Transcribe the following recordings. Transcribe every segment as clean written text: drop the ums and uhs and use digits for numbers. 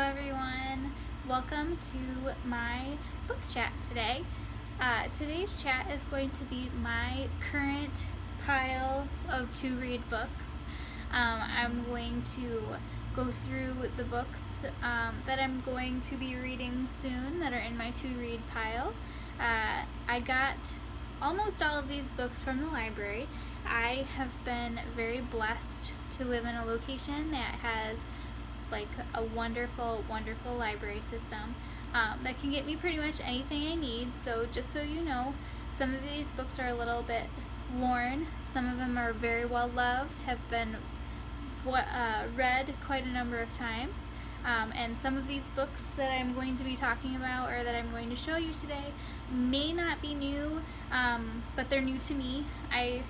everyone. Welcome to my book chat today. Today's chat is going to be my current pile of to-read books. I'm going to go through the books that I'm going to be reading soon that are in my to-read pile. I got almost all of these books from the library. I have been very blessed to live in a location that has like a wonderful library system that can get me pretty much anything I need. So just so you know, some of these books are a little bit worn. Some of them are very well loved, have been read quite a number of times. And some of these books that I'm going to be talking about or that I'm going to show you today may not be new, but they're new to me. I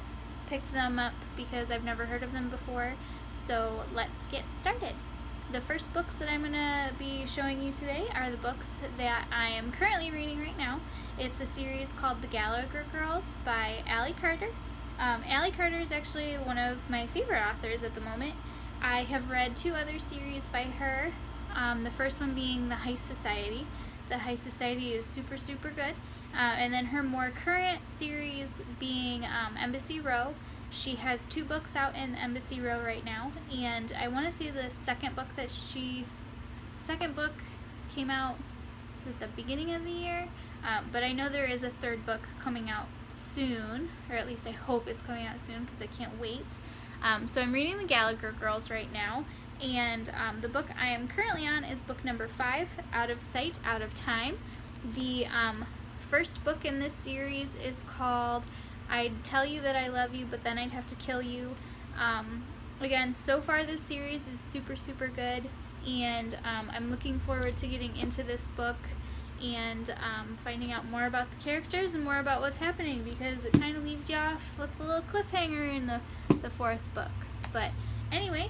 picked them up because I've never heard of them before. So let's get started. The first books that I'm going to be showing you today are the books that I am currently reading right now. It's a series called The Gallagher Girls by Allie Carter. Allie Carter is actually one of my favorite authors at the moment. I have read two other series by her, the first one being The High Society. The High Society is super good. And then her more current series being Embassy Row. She has two books out in Embassy Row right now, and I want to say the second book came out at the beginning of the year, but I know there is a third book coming out soon, or at least I hope it's coming out soon because I can't wait. So I'm reading The Gallagher Girls right now, and the book I am currently on is book number 5, Out of Sight, Out of Time. The first book in this series is called I'd Tell You That I Love You, But Then I'd Have to Kill You. Again, so far this series is super good, and I'm looking forward to getting into this book and finding out more about the characters and more about what's happening, because it kind of leaves you off with a little cliffhanger in the fourth book. But anyway,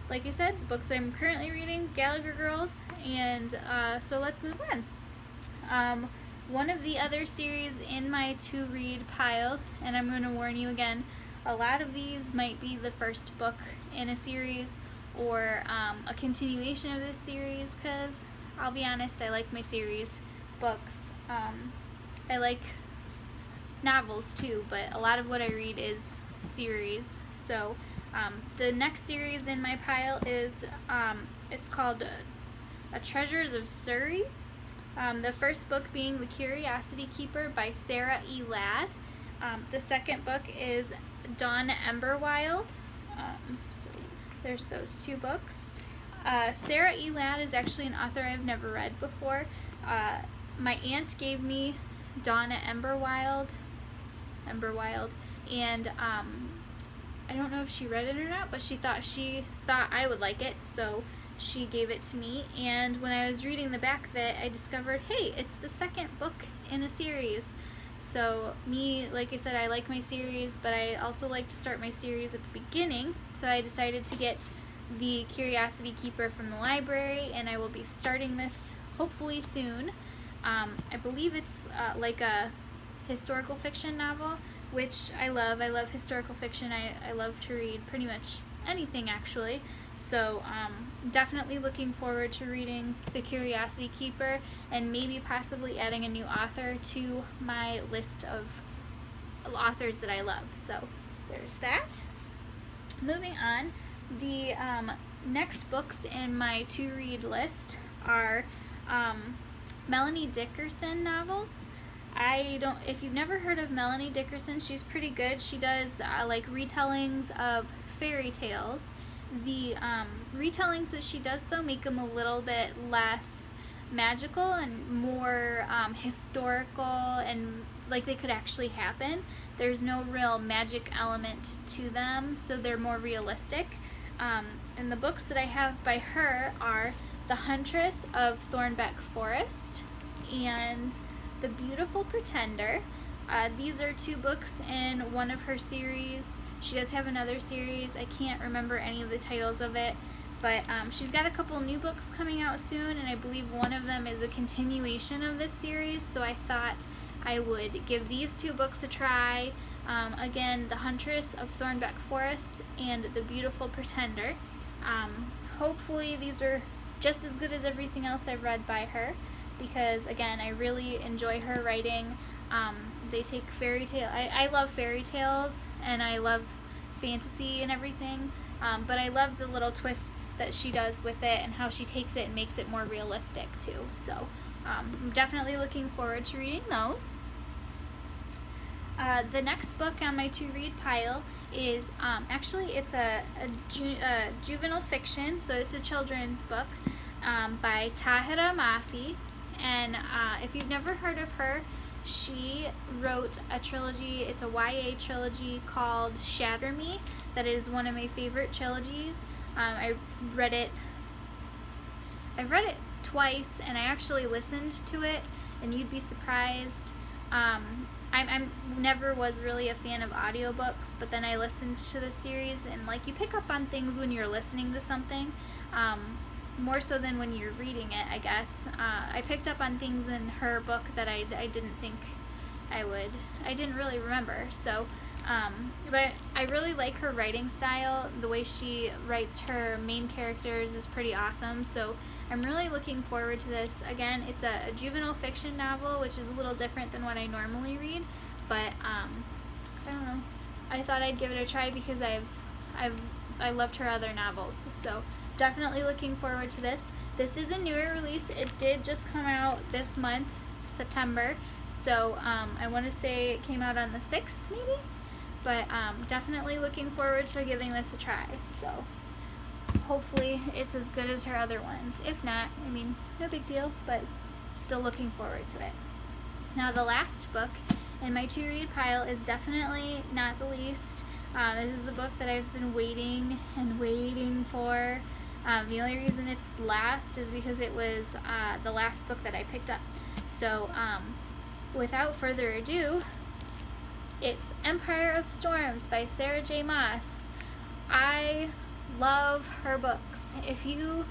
like I said, books I'm currently reading, Gallagher Girls, and so let's move on. One of the other series in my to-read pile, and I'm going to warn you again, a lot of these might be the first book in a series or a continuation of this series, because I'll be honest, I like my series books. I like novels too, but a lot of what I read is series. So the next series in my pile is, it's called A Treasures of Surrey. The first book being The Curiosity Keeper by Tahereh. The second book is Dawn Emberwilde. So there's those two books. Tahereh is actually an author I've never read before. My aunt gave me Dawn Emberwilde, and I don't know if she read it or not, but she thought I would like it, so she gave it to me. And when I was reading the back of it, I discovered, hey, it's the second book in a series. So me, like I said, I like my series, but I also like to start my series at the beginning. So I decided to get The Curiosity Keeper from the library, and I will be starting this hopefully soon. I believe it's like a historical fiction novel, which I love. I love historical fiction. I love to read pretty much anything, actually. So definitely looking forward to reading The Curiosity Keeper and maybe possibly adding a new author to my list of authors that I love. So there's that. Moving on, the next books in my to-read list are Melanie Dickerson novels. If you've never heard of Melanie Dickerson, she's pretty good. She does like retellings of fairy tales. The retellings that she does, though, make them a little bit less magical and more historical, and like they could actually happen. There's no real magic element to them, so they're more realistic. And the books that I have by her are The Huntress of Thornbeck Forest and The Beautiful Pretender. These are two books in one of her series. She does have another series. I can't remember any of the titles of it, but she's got a couple new books coming out soon, and I believe one of them is a continuation of this series, so I thought I would give these two books a try. Again, The Huntress of Thornbeck Forest and The Beautiful Pretender. Hopefully these are just as good as everything else I've read by her, because again, I really enjoy her writing. They take fairy tale. I love fairy tales and I love fantasy and everything, but I love the little twists that she does with it and how she takes it and makes it more realistic too. So I'm definitely looking forward to reading those. The next book on my to-read pile is actually it's a juvenile fiction, so it's a children's book by Tahereh Mafi, and if you've never heard of her, she wrote a trilogy. It's a YA trilogy called Shatter Me. That is one of my favorite trilogies. I've read it twice, and I actually listened to it, and you'd be surprised. I never was really a fan of audiobooks, but then I listened to the series, and like, you pick up on things when you're listening to something, more so than when you're reading it, I guess. I picked up on things in her book that I didn't think I would. I didn't really remember. So, but I really like her writing style. The way she writes her main characters is pretty awesome. So I'm really looking forward to this. Again, it's a juvenile fiction novel, which is a little different than what I normally read. But I don't know. I thought I'd give it a try because I loved her other novels. So definitely looking forward to this. This is a newer release. It did just come out this month, September. So I want to say it came out on the 6th, maybe? But definitely looking forward to giving this a try. So hopefully it's as good as her other ones. If not, I mean, no big deal, but still looking forward to it. Now the last book in my to-read pile is definitely not the least. This is a book that I've been waiting and waiting for. The only reason it's last is because it was the last book that I picked up. So without further ado, it's Empire of Storms by Sarah J. Maas. I love her books. If you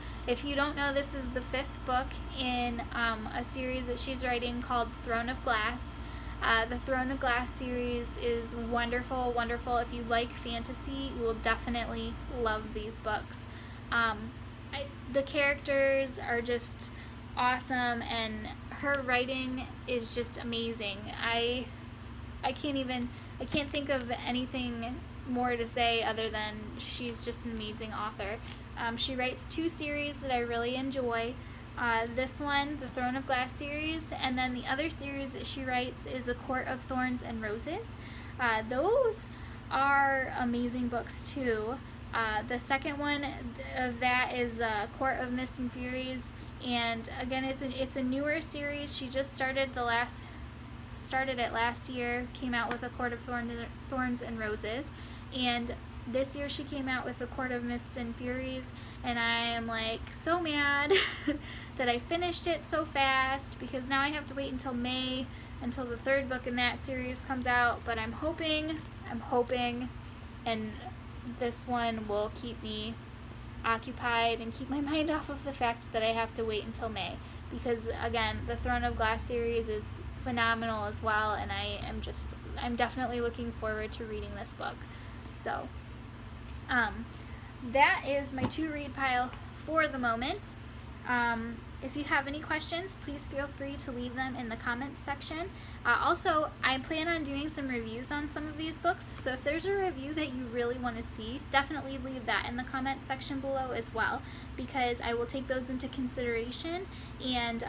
don't know, this is the 5th book in a series that she's writing called Throne of Glass. The Throne of Glass series is wonderful, wonderful. If you like fantasy, you will definitely love these books. The characters are just awesome, and her writing is just amazing. I can't think of anything more to say other than she's just an amazing author. She writes 2 series that I really enjoy. This one, the Throne of Glass series, and then the other series that she writes is A Court of Thorns and Roses. Those are amazing books too. The second one of that is Court of Mists and Furies, and again, it's a newer series. She just started it last year, came out with A Court of Thorns and Roses, and this year she came out with A Court of Mists and Furies, and I am like so mad that I finished it so fast, because now I have to wait until May until the 3rd book in that series comes out. But I'm hoping, and this one will keep me occupied and keep my mind off of the fact that I have to wait until May, because again, the Throne of Glass series is phenomenal as well, and I'm definitely looking forward to reading this book. So that is my to-read pile for the moment. If you have any questions, please feel free to leave them in the comments section. Also, I plan on doing some reviews on some of these books, so if there's a review that you really want to see, definitely leave that in the comments section below as well, because I will take those into consideration, and